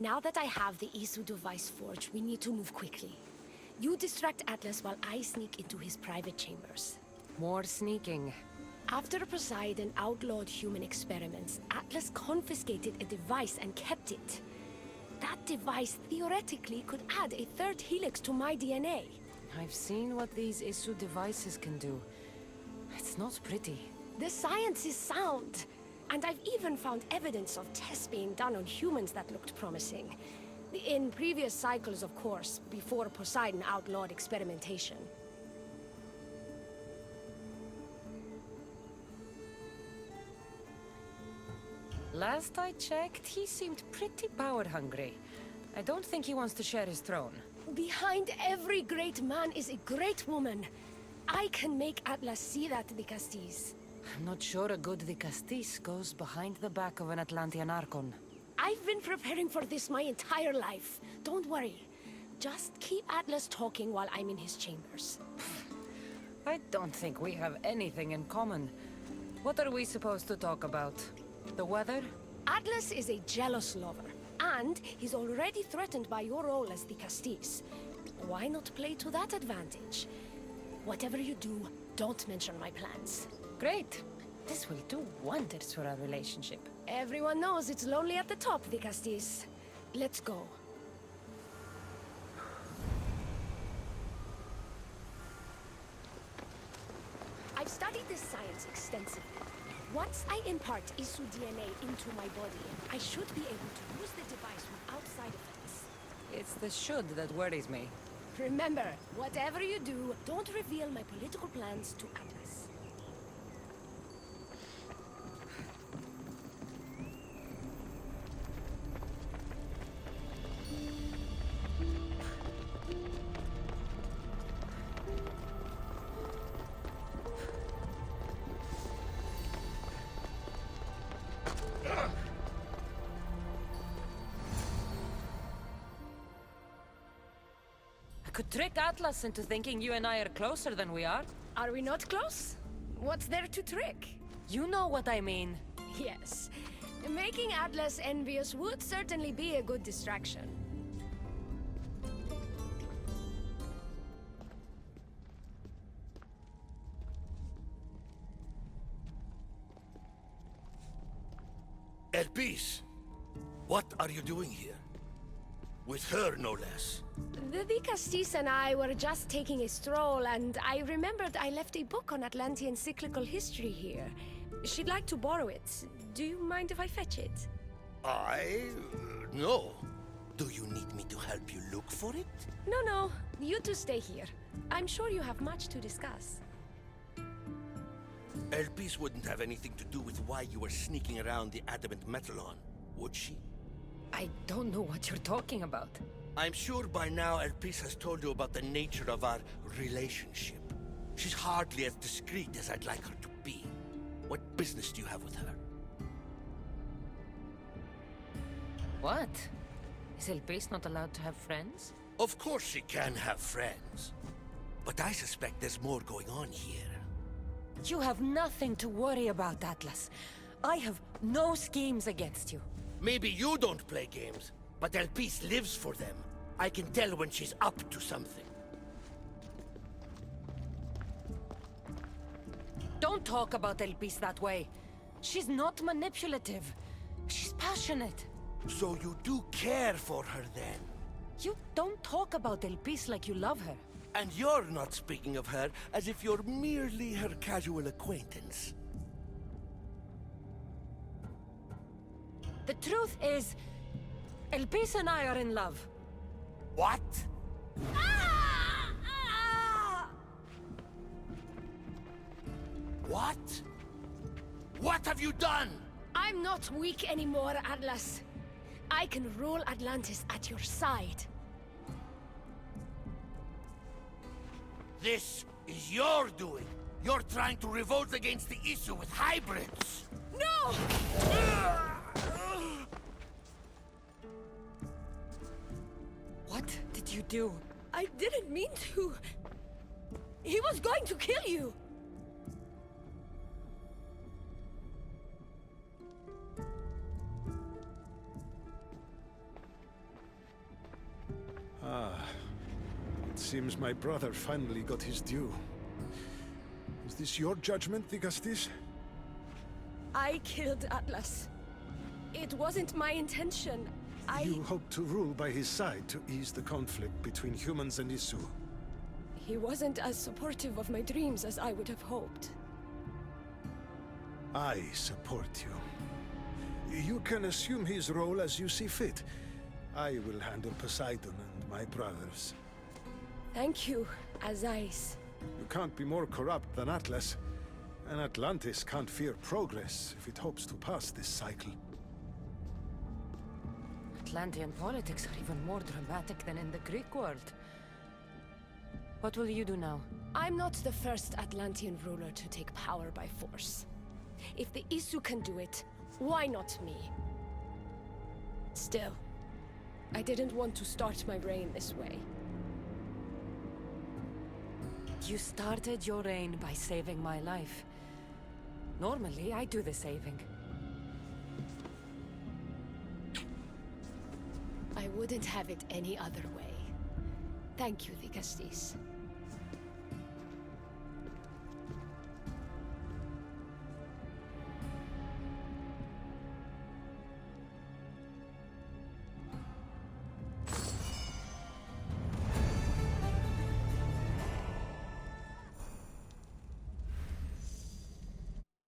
Now that I have the Isu device forged, we need to move quickly. You distract Atlas while I sneak into his private chambers. More sneaking. After Poseidon outlawed human experiments, Atlas confiscated a device and kept it. That device theoretically could add a third helix to my DNA. I've seen what these Isu devices can do. It's not pretty. The science is sound. And I've even found evidence of tests being done on humans that looked promising. In previous cycles, of course, before Poseidon outlawed experimentation. Last I checked, he seemed pretty power-hungry. I don't think he wants to share his throne. Behind every great man is a great woman. I can make Atlas see that, the Castis. I'm not sure a good de Castis goes behind the back of an Atlantean Archon. I've been preparing for this my entire life. Don't worry. Just keep Atlas talking while I'm in his chambers. I don't think we have anything in common. What are we supposed to talk about? The weather? Atlas is a jealous lover, and he's already threatened by your role as the Castis. Why not play to that advantage? Whatever you do, don't mention my plans. Great. This will do wonders for our relationship. Everyone knows it's lonely at the top, the Castis. Let's go. I've studied this science extensively. Once I impart Isu DNA into my body, I should be able to use the device without side effects. It's the should that worries me. Remember, whatever you do, don't reveal my political plans to Atlas. Could trick Atlas into thinking you and I are closer than we are. Are we not close? What's there to trick? You know what I mean. Yes. Making Atlas envious would certainly be a good distraction. Elpis, what are you doing here? With her, no less. The Castis and I were just taking a stroll, and I remembered I left a book on Atlantean cyclical history here. She'd like to borrow it. Do you mind if I fetch it? No. Do you need me to help you look for it? No. You two stay here. I'm sure you have much to discuss. Elpis wouldn't have anything to do with why you were sneaking around the adamant Metalon, would she? I don't know what you're talking about. I'm sure by now Elpis has told you about the nature of our relationship. She's hardly as discreet as I'd like her to be. What business do you have with her? What? Is Elpis not allowed to have friends? Of course she can have friends. But I suspect there's more going on here. You have nothing to worry about, Atlas. I have no schemes against you. Maybe you don't play games, but Elpis lives for them. I can tell when she's up to something. Don't talk about Elpis that way. She's not manipulative. She's passionate. So you do care for her then? You don't talk about Elpis like you love her. And you're not speaking of her as if you're merely her casual acquaintance. The truth is, Elpis and I are in love. What? What? What have you done? I'm not weak anymore, Atlas. I can rule Atlantis at your side. This is your doing. You're trying to revolt against the Isu with hybrids. No! What did you do? I didn't mean to. He was going to kill you. Seems my brother finally got his due. Is this your judgment, Tigastis? I killed Atlas. It wasn't my intention. You hope to rule by his side to ease the conflict between humans and Isu. He wasn't as supportive of my dreams as I would have hoped. I support you. You can assume his role as you see fit. I will handle Poseidon and my brothers. Thank you, Azais. You can't be more corrupt than Atlas. And Atlantis can't fear progress if it hopes to pass this cycle. Atlantean politics are even more dramatic than in the Greek world. What will you do now? I'm not the first Atlantean ruler to take power by force. If the Isu can do it, why not me? Still, I didn't want to start my reign this way. You started your reign by saving my life. Normally, I do the saving. I wouldn't have it any other way. Thank you, Tigastis.